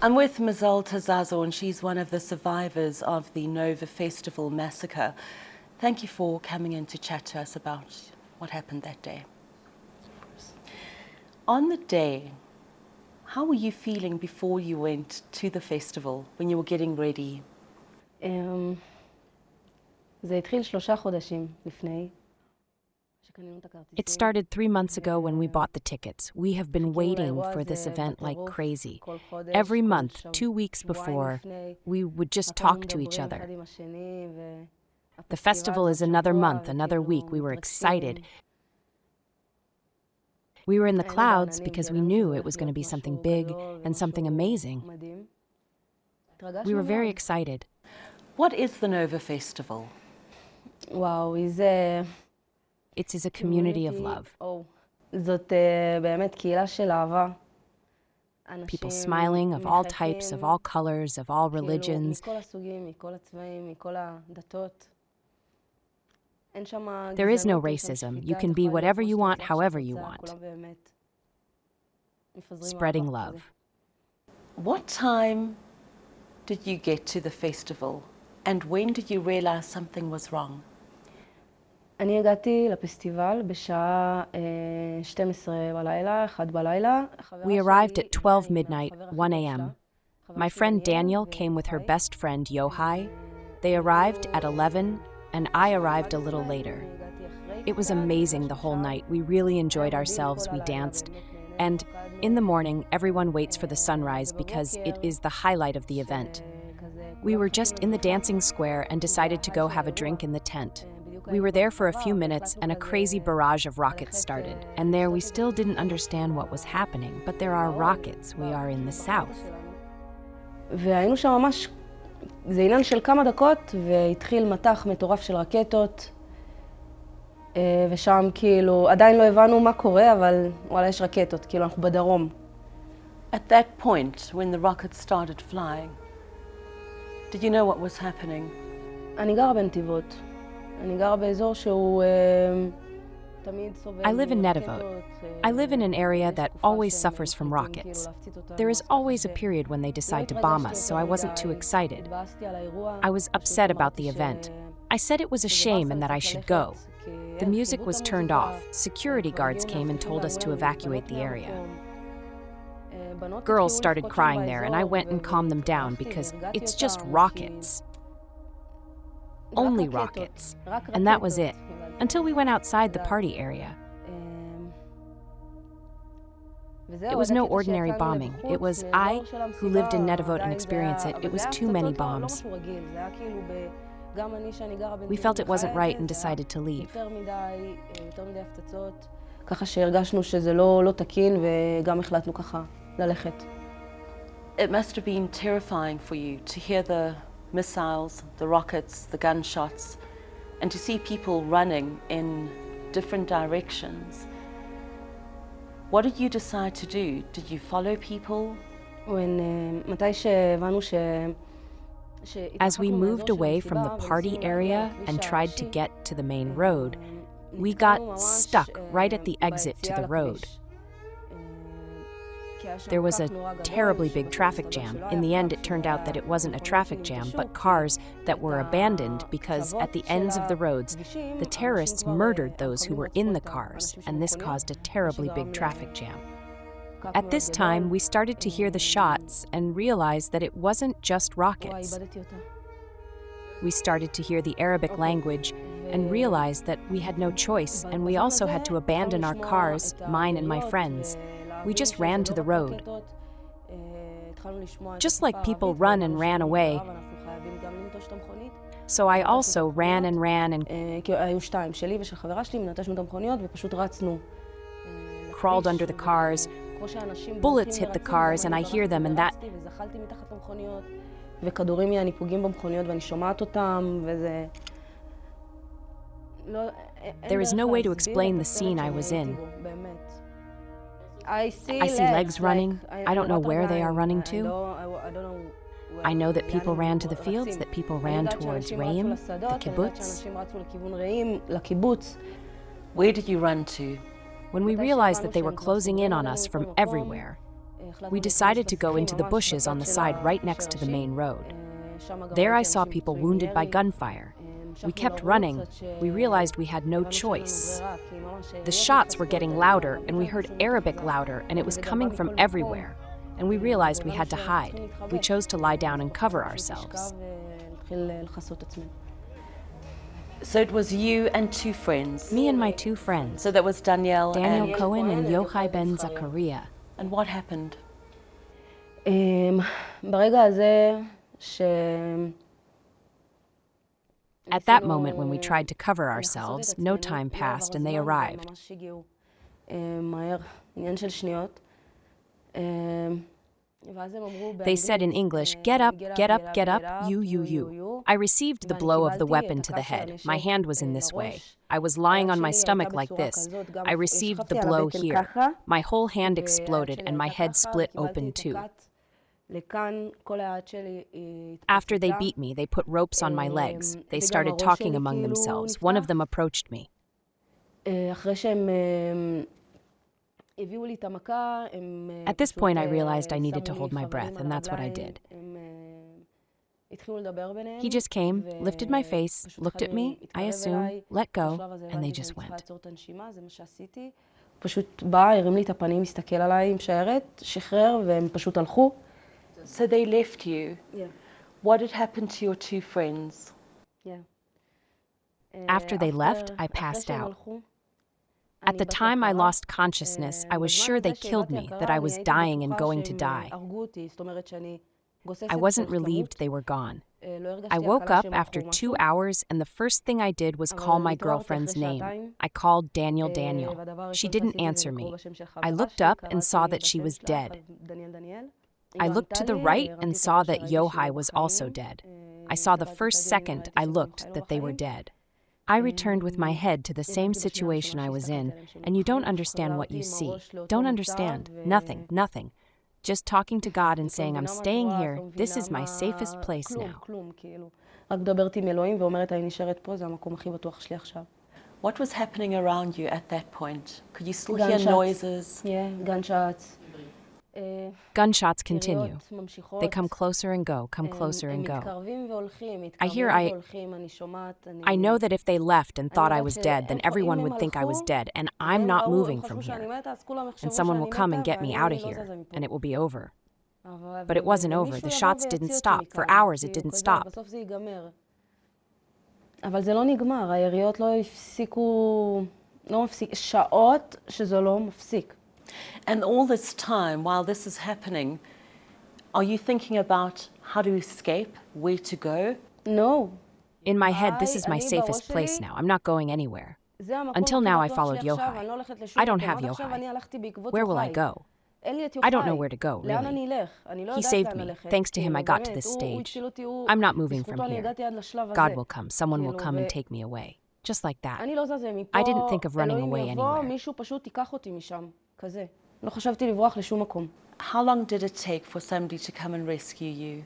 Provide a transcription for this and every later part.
I'm with Mazal Tazazo, and she's one of the survivors of the Nova Festival massacre. Thank you for coming in to chat to us about what happened that day. On the day, how were you feeling before you went to the festival, when you were getting ready? It started 3 months ago when we bought the tickets. We have been waiting for this event like crazy. Every month, 2 weeks before, we would just talk to each other. The festival is another month, another week. We were excited. We were in the clouds because we knew it was going to be something big and something amazing. We were very excited. What is the Nova Festival? It is a community of love. People smiling of all types, of all colors, of all religions. There is no racism. You can be whatever you want, however you want. Spreading love. What time did you get to the festival, and when did you realize something was wrong? אני הגעתי לפסטיבל בשעה 12 בלילה, 1 בלילה. We arrived at 12 midnight, 1 a.m. My friend Daniel came with her best friend Yohai. They arrived at 11, and I arrived a little later. It was amazing the whole night. We really enjoyed ourselves. We danced. And in the morning, everyone waits for the sunrise because it is the highlight of the event. We were just in the dancing square and decided to go have a drink in the tent. We were there for a few minutes and a crazy barrage of rockets started. And there we still didn't understand what was happening, but there are rockets. We are in the south. והיינו שם ממש, זה עניין של כמה דקות, והתחיל מטח מטורף של רקטות. ושם כאילו, עדיין לא הבנו מה קורה, אבל וואלה יש רקטות, כאילו אנחנו בדרום. At that point, when the rockets started flying, did you know what was happening? אני גרה בנתיבות. אני גרה באזור שהוא תמיד סובל. I live in Netivot. I live in an area that always suffers from rockets. There is always a period when they decide to bomb us, so I wasn't too excited. I was upset about the event. I said it was a shame and that I should go. The music was turned off. Security guards came and told us to evacuate the area. Girls started crying there, and I went and calmed them down because it's just rockets. Only rockets. And that was it, until we went outside the party area. It was no ordinary bombing. It was I, who lived in Netivot and experienced it. It was too many bombs. We felt it wasn't right and decided to leave. ככה שהרגשנו שזה לא תקין וגם החלטנו ככה ללכת. It must have been terrifying for you to hear the missiles, the rockets, the gunshots, and to see people running in different directions. What did you decide to do? Did you follow people? מתי שהבנו As we moved away from the party area and tried to get to the main road, we got stuck right at the exit to the road. There was a terribly big traffic jam. In the end, it turned out that it wasn't a traffic jam, but cars that were abandoned because at the ends of the roads, the terrorists murdered those who were in the cars, and this caused a terribly big traffic jam. At this time, we started to hear the shots and realized that it wasn't just rockets. We started to hear the Arabic language and realized that we had no choice, and we also had to abandon our cars, mine and my friends. We just ran to the road. Just like people run and ran away, so I also ran and crawled under the cars. Bullets hit the cars and I hear them, and that וכדורים יעני פוגעים במכוניות ואני שומעת אותם וזה there is no way to explain the scene I was in. I see legs running. I don't know where they are running to. I know that people ran to the fields, that people ran towards Reim, the kibbutz. Where did you run to? When we realized that they were closing in on us from everywhere, We decided to go into the bushes on the side right next to the main road. There I saw people wounded by gunfire. We kept running. We realized we had no choice. The shots were getting louder, and we heard Arabic louder, and it was coming from everywhere. And we realized we had to hide. We chose to lie down and cover ourselves. So it was you and two friends. Me and my two friends, So that was Danielle Daniel Cohen and Yochai ben Zachariah. And what happened? ברגע הזה At that moment, when we tried to cover ourselves, no time passed and they arrived. מהר, עניין של שניות. They said in English, "Get up, get up, get up, you. I received the blow of the weapon to the head. My hand was in this way. I was lying on my stomach like this. I received the blow here. My whole hand exploded and my head split open too. After they beat me, they put ropes on my legs. They started talking among themselves. One of them approached me. At this point, I realized I needed to hold my breath, and that's what I did. He just came, lifted my face, looked at me, I assume, let go, and they just went. פשוט בא, הרים לי את הפנים, הסתכל עליי עם שיירת, שחרר, והם פשוט הלכו. So they left you. Yeah. What had happened to your two friends? Yeah. After they left, I passed out. At the time I lost consciousness, I was sure they killed me, that I was dying and going to die. I wasn't relieved they were gone. I woke up after 2 hours, and the first thing I did was call my girlfriend's name. I called Daniel. She didn't answer me. I looked up and saw that she was dead. I looked to the right and saw that Yochai was also dead. I saw the first second I looked that they were dead. I returned with my head to the same situation I was in, and you don't understand what you see. Don't understand. Nothing. Just talking to God and saying, I'm staying here. This is my safest place now. What was happening around you at that point? Could you still hear noises? Yeah, gunshots. Gunshots continue. They come closer and go, come closer and go. I know that if they left and thought I was dead, then everyone would think I was dead, and I'm not moving from here. And someone will come and get me out of here, and it will be over. But it wasn't over. The shots didn't stop. For hours it didn't stop. אבל זה לא נגמר, היריות לא הפסיקו, שעות שזה לא מפסיק. And all this time, while this is happening, are you thinking about how to escape, where to go? No. In my head, this is my safest place now. I'm not going anywhere. Until now, I followed Yochai. I don't have Yochai. Where will I go? I don't know where to go, really. He saved me. Thanks to him, I got to this stage. I'm not moving from here. God will come. Someone will come and take me away. Just like that. I didn't think of running away anywhere. How long did it take for somebody to come and rescue you?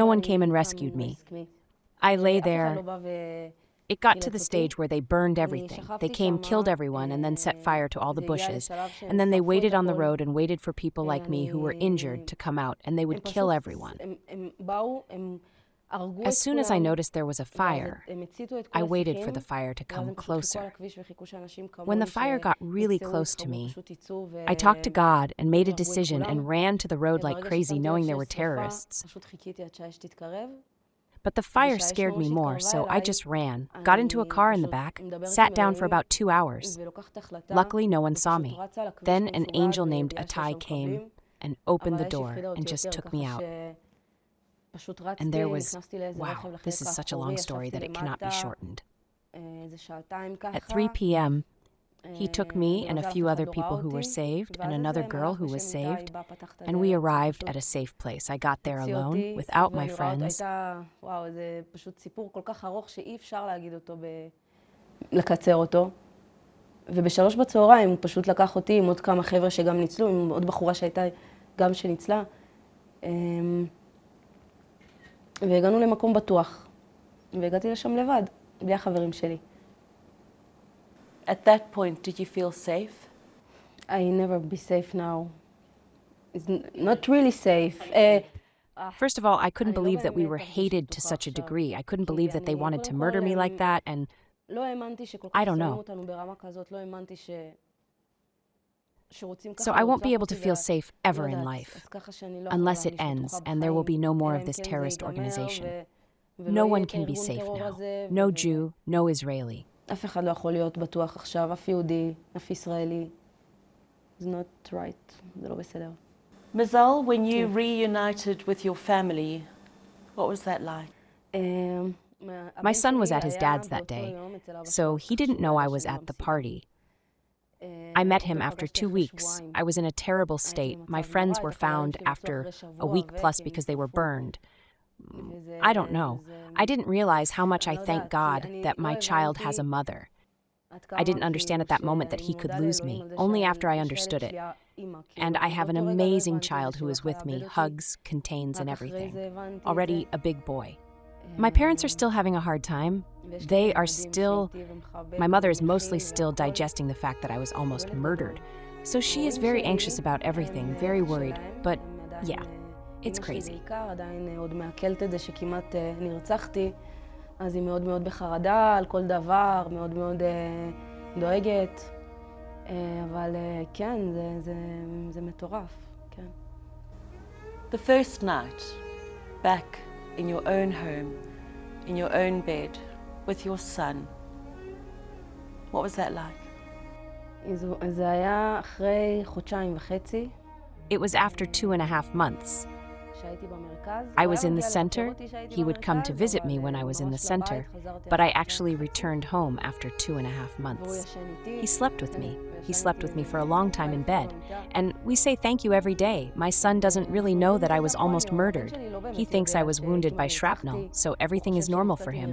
No one came and rescued me. I lay there. It got to the stage where they burned everything. They came, killed everyone, and then set fire to all the bushes. And then they waited on the road and waited for people like me who were injured to come out, and they would kill everyone. As soon as I noticed there was a fire, I waited for the fire to come closer. When the fire got really close to me, I talked to God and made a decision and ran to the road like crazy, knowing there were terrorists. But the fire scared me more, so I just ran, got into a car in the back, sat down for about 2 hours. Luckily, no one saw me. Then an angel named Atai came and opened the door and just took me out. And there was, wow, this is such a long story that it cannot be shortened. At 3 p.m., he took me and a few other people who were saved and another girl who was saved, and we arrived at a safe place. I got there alone, without my friends. וב3 בצהריים הוא פשוט לקח אותי עם עוד כמה חבר'ה שגם ניצלו, עם עוד בחורה שהייתה גם שניצלה. והגענו למקום בטוח, והגעתי לשם לבד, בלי החברים שלי. At that point, did you feel safe? I never be safe now. It's not really safe. First of all, I couldn't believe that we were hated to such a degree. I couldn't believe that they wanted to murder me like that, and I don't know. So I won't be able to feel safe ever in life, unless it ends and there will be no more of this terrorist organization. No one can be safe now. No Jew, no Israeli. אף אחד לא יכול להיות בטוח עכשיו, אף יהודי, אף ישראלי. It's not right, זה לא בסדר. Mazal, when you reunited with your family, what was that like? My son was at his dad's that day, so he didn't know I was at the party. I met him after 2 weeks. I was in a terrible state. My friends were found after a week plus because they were burned. I don't know. I didn't realize how much I thank God that my child has a mother. I didn't understand at that moment that he could lose me, only after I understood it. And I have an amazing child who is with me, hugs, contains, and everything. Already a big boy. My parents are still having a hard time. My mother is mostly still digesting the fact that I was almost murdered. So she is very anxious about everything, very worried. But yeah, it's crazy. עדיין עוד מעכלת את זה שכמעט נרצחתי, אז היא מאוד מאוד בחרדה על כל דבר, מאוד מאוד דואגת. אבל כן, זה מטורף, כן. The first night, back in your own home, in your own bed, with your son, what was that like? זה היה אחרי חודשיים וחצי. It was after 2.5 months. I was in the center. He would come to visit me when I was in the center, but I actually returned home after 2.5 months. He slept with me. He slept with me for a long time in bed. And we say thank you every day. My son doesn't really know that I was almost murdered. He thinks I was wounded by shrapnel, so everything is normal for him.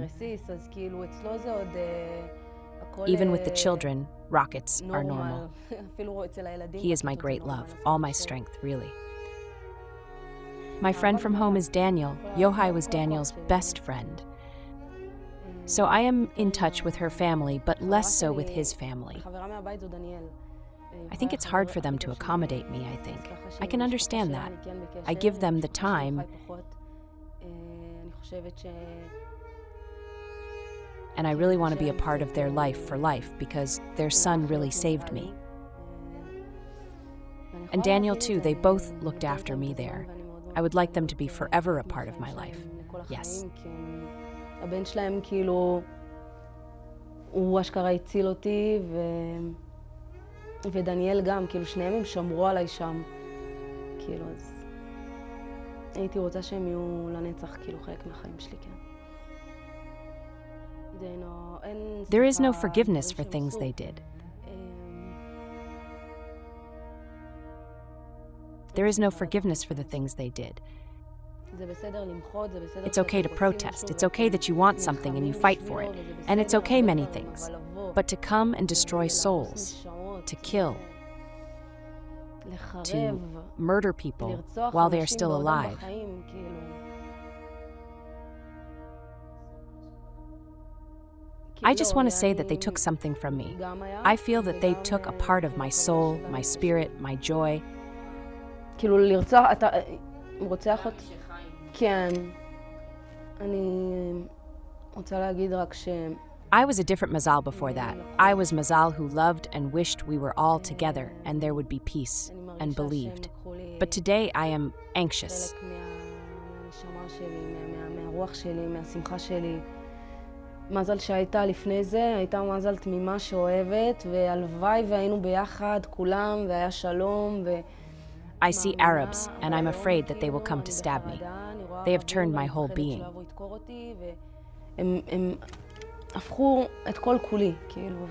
Even with the children, rockets are normal. He is my great love, all my strength, really. My friend from home is Daniel. Yohai was Daniel's best friend. So I am in touch with her family, but less so with his family. I think it's hard for them to accommodate me, I think. I can understand that. I give them the time, and I really want to be a part of their life for life because their son really saved me. And Daniel too, they both looked after me there. I would like them to be forever a part of my life. Yes. הבן שלהם כאילו, הוא אשכרה הציל אותי, ודניאל גם, כאילו שניהם הם שמרו עליי שם. כאילו, אז הייתי רוצה שהם יהיו לנצח, כאילו חלק מהחיים שלי, כן. There is no forgiveness for things they did. There is no forgiveness for the things they did. It's okay to protest. It's okay that you want something and you fight for it. And it's okay many things. But to come and destroy souls, to kill, to murder people while they are still alive. I just want to say that they took something from me. I feel that they took a part of my soul, my spirit, my joy. כאילו לרצוח, אתה רוצח אותי? כן. אני רוצה להגיד רק ש... I was a different Mazal before that. I was Mazal who loved and wished we were all together and there would be peace and believed. But today I am anxious. מהנשמה שלי, מהרוח שלי, מהשמחה שלי. מזל שהייתה לפני זה, הייתה מזל תמימה שאוהבת, והלוואי והיינו ביחד כולם, והיה שלום, I see Arabs, and I'm afraid that they will come to stab me. They have turned my whole being. הם הפכו את כל כולי, כאילו,